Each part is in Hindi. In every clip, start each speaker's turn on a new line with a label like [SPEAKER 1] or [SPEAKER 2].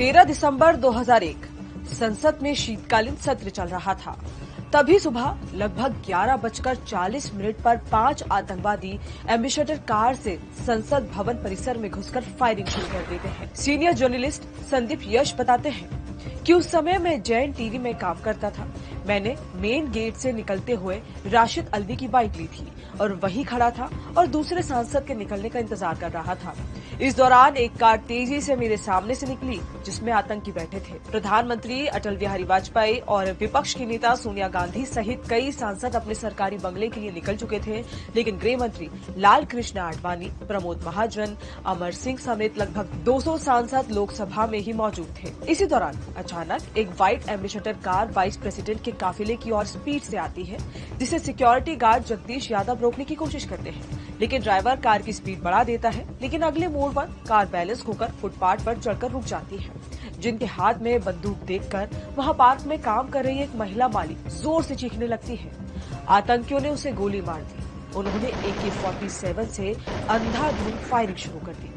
[SPEAKER 1] 13 दिसंबर 2001 संसद में शीतकालीन सत्र चल रहा था। तभी सुबह लगभग 11:40 पर 5 आतंकवादी एम्बेसडर कार से संसद भवन परिसर में घुसकर फायरिंग शुरू कर देते हैं। सीनियर जर्नलिस्ट संदीप यश बताते हैं कि उस समय मैं जैन टीवी में काम करता था। मैंने मेन गेट से निकलते हुए राशिद अल्वी की बाइक ली थी और वहीं खड़ा था और दूसरे सांसद के निकलने का इंतजार कर रहा था। इस दौरान एक कार तेजी से मेरे सामने से निकली जिसमें आतंकी बैठे थे। प्रधानमंत्री अटल बिहारी वाजपेयी और विपक्ष की नेता सोनिया गांधी सहित कई सांसद अपने सरकारी बंगले के लिए निकल चुके थे, लेकिन गृह मंत्री लाल कृष्ण आडवाणी, प्रमोद महाजन, अमर सिंह समेत लगभग 200 सांसद लोकसभा में ही मौजूद थे। इसी दौरान अचानक एक white ambassador car vice president के काफिले की ओर स्पीड से आती है, जिसे सिक्योरिटी गार्ड जगदीश यादव रोकने की कोशिश करते हैं, लेकिन ड्राइवर कार की स्पीड बढ़ा देता है। लेकिन अगले मोड़ पर कार बैलेंस खोकर फुटपाथ पर चढ़कर रुक जाती है। जिनके हाथ में बंदूक देखकर वहां पार्क में काम कर रही एक महिला माली जोर से चीखने लगती है। आतंकियों ने उसे गोली मार दी। उन्होंने AK-47 से अंधाधुंध फायरिंग शुरू कर दी।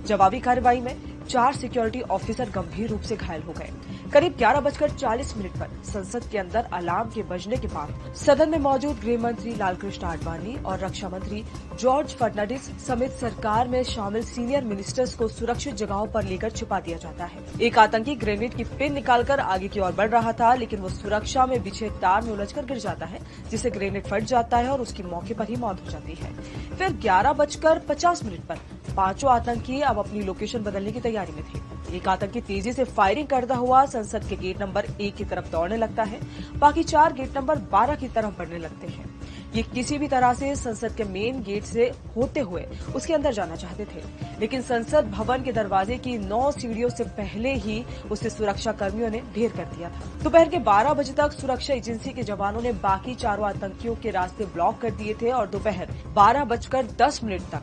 [SPEAKER 1] जवाबी कार्रवाई में 4 सिक्योरिटी ऑफिसर गंभीर रूप से घायल हो गए। करीब 11:40 पर संसद के अंदर अलार्म के बजने के बाद सदन में मौजूद गृह मंत्री लालकृष्ण आडवाणी और रक्षा मंत्री जॉर्ज फर्नांडिस समेत सरकार में शामिल सीनियर मिनिस्टर्स को सुरक्षित जगहों पर लेकर छिपा दिया जाता है। एक आतंकी ग्रेनेड की पिन निकालकर आगे की ओर बढ़ रहा था, लेकिन वो सुरक्षा में बिछे तार में उलझकर गिर जाता है, जिससे ग्रेनेड फट जाता है और उसकी मौके पर ही मौत हो जाती है। फिर 11:50 पर पांचों आतंकी अब अपनी लोकेशन बदलने की तैयारी में थे। एक आतंकी तेजी से फायरिंग करता हुआ संसद के गेट नंबर 1 की तरफ दौड़ने लगता है। बाकी 4 गेट नंबर 12 की तरफ बढ़ने लगते हैं। ये किसी भी तरह से संसद के मेन गेट से होते हुए उसके अंदर जाना चाहते थे, लेकिन संसद भवन के दरवाजे की 9 सीढ़ियों से पहले ही उसे सुरक्षा कर्मियों ने ढेर कर दिया था। दोपहर के 12 बजे तक सुरक्षा एजेंसी के जवानों ने बाकी चारों आतंकियों के रास्ते ब्लॉक कर दिए थे और दोपहर 12:10 तक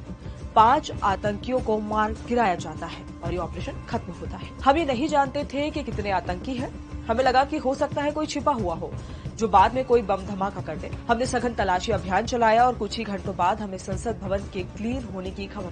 [SPEAKER 1] 5 आतंकियों को मार गिराया जाता है और ये ऑपरेशन खत्म होता है। हम ये नहीं जानते थे कि कितने आतंकी हैं। हमें लगा कि हो सकता है कोई छिपा हुआ हो जो बाद में कोई बम धमाका कर दे। हमने सघन तलाशी अभियान चलाया और कुछ ही घंटों बाद हमें संसद भवन के क्लियर होने की खबर